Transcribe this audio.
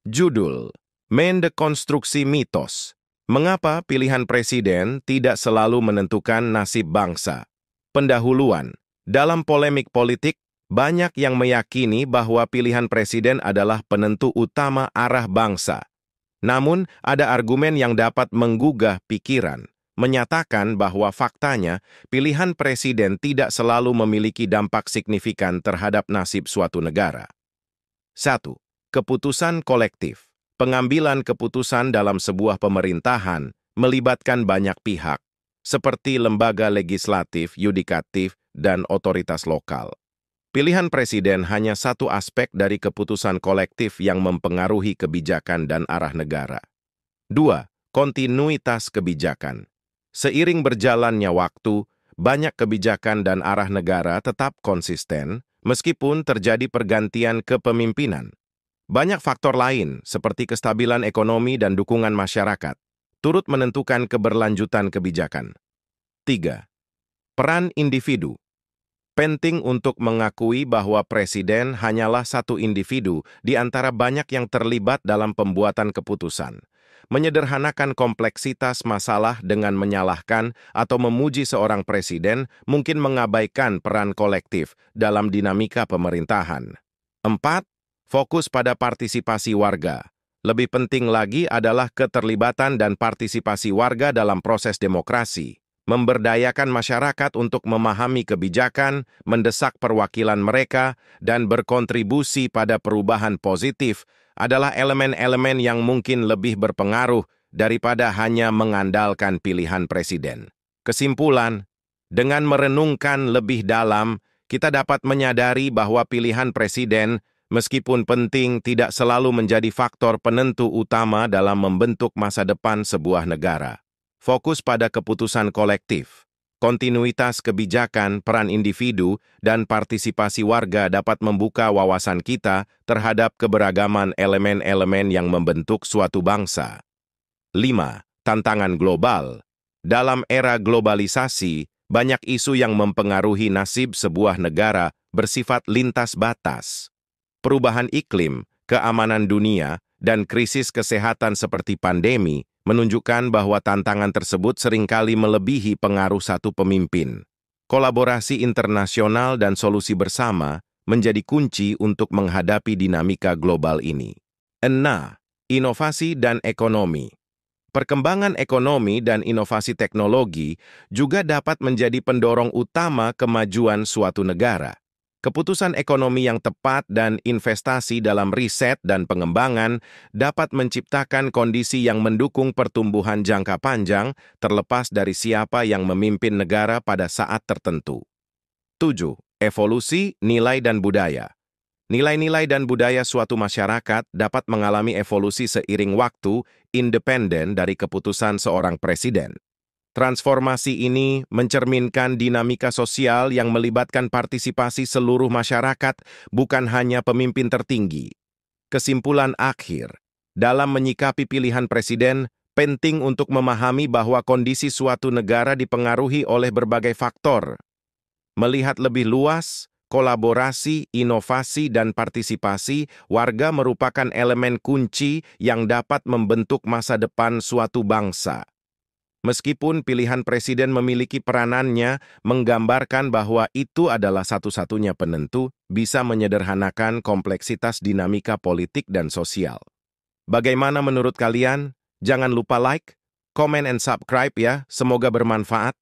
Judul: Mendekonstruksi Mitos. Mengapa pilihan presiden tidak selalu menentukan nasib bangsa? Pendahuluan. Dalam polemik politik, banyak yang meyakini bahwa pilihan presiden adalah penentu utama arah bangsa. Namun, ada argumen yang dapat menggugah pikiran, menyatakan bahwa faktanya pilihan presiden tidak selalu memiliki dampak signifikan terhadap nasib suatu negara. 1. Keputusan kolektif. Pengambilan keputusan dalam sebuah pemerintahan melibatkan banyak pihak, seperti lembaga legislatif, yudikatif, dan otoritas lokal. Pilihan presiden hanya satu aspek dari keputusan kolektif yang mempengaruhi kebijakan dan arah negara. 2. Kontinuitas kebijakan. Seiring berjalannya waktu, banyak kebijakan dan arah negara tetap konsisten, meskipun terjadi pergantian kepemimpinan. Banyak faktor lain, seperti kestabilan ekonomi dan dukungan masyarakat, turut menentukan keberlanjutan kebijakan. 3. Peran individu. Penting untuk mengakui bahwa presiden hanyalah satu individu di antara banyak yang terlibat dalam pembuatan keputusan. Menyederhanakan kompleksitas masalah dengan menyalahkan atau memuji seorang presiden mungkin mengabaikan peran kolektif dalam dinamika pemerintahan. 4. Fokus pada partisipasi warga. Lebih penting lagi adalah keterlibatan dan partisipasi warga dalam proses demokrasi. Memberdayakan masyarakat untuk memahami kebijakan, mendesak perwakilan mereka, dan berkontribusi pada perubahan positif adalah elemen-elemen yang mungkin lebih berpengaruh daripada hanya mengandalkan pilihan presiden. Kesimpulan, dengan merenungkan lebih dalam, kita dapat menyadari bahwa pilihan presiden, meskipun penting, tidak selalu menjadi faktor penentu utama dalam membentuk masa depan sebuah negara. Fokus pada keputusan kolektif, kontinuitas kebijakan, peran individu, dan partisipasi warga dapat membuka wawasan kita terhadap keberagaman elemen-elemen yang membentuk suatu bangsa. 5. Tantangan global. Dalam era globalisasi, banyak isu yang mempengaruhi nasib sebuah negara bersifat lintas batas. Perubahan iklim, keamanan dunia, dan krisis kesehatan seperti pandemi menunjukkan bahwa tantangan tersebut seringkali melebihi pengaruh satu pemimpin. Kolaborasi internasional dan solusi bersama menjadi kunci untuk menghadapi dinamika global ini. 6. Inovasi dan ekonomi. Perkembangan ekonomi dan inovasi teknologi juga dapat menjadi pendorong utama kemajuan suatu negara. Keputusan ekonomi yang tepat dan investasi dalam riset dan pengembangan dapat menciptakan kondisi yang mendukung pertumbuhan jangka panjang terlepas dari siapa yang memimpin negara pada saat tertentu. 7. Evolusi, nilai dan budaya. Nilai-nilai dan budaya suatu masyarakat dapat mengalami evolusi seiring waktu, independen dari keputusan seorang presiden. Transformasi ini mencerminkan dinamika sosial yang melibatkan partisipasi seluruh masyarakat, bukan hanya pemimpin tertinggi. Kesimpulan akhir, dalam menyikapi pilihan presiden, penting untuk memahami bahwa kondisi suatu negara dipengaruhi oleh berbagai faktor. Melihat lebih luas, kolaborasi, inovasi, dan partisipasi warga merupakan elemen kunci yang dapat membentuk masa depan suatu bangsa. Meskipun pilihan presiden memiliki peranannya, menggambarkan bahwa itu adalah satu-satunya penentu, bisa menyederhanakan kompleksitas dinamika politik dan sosial. Bagaimana menurut kalian? Jangan lupa like, comment, and subscribe ya, semoga bermanfaat.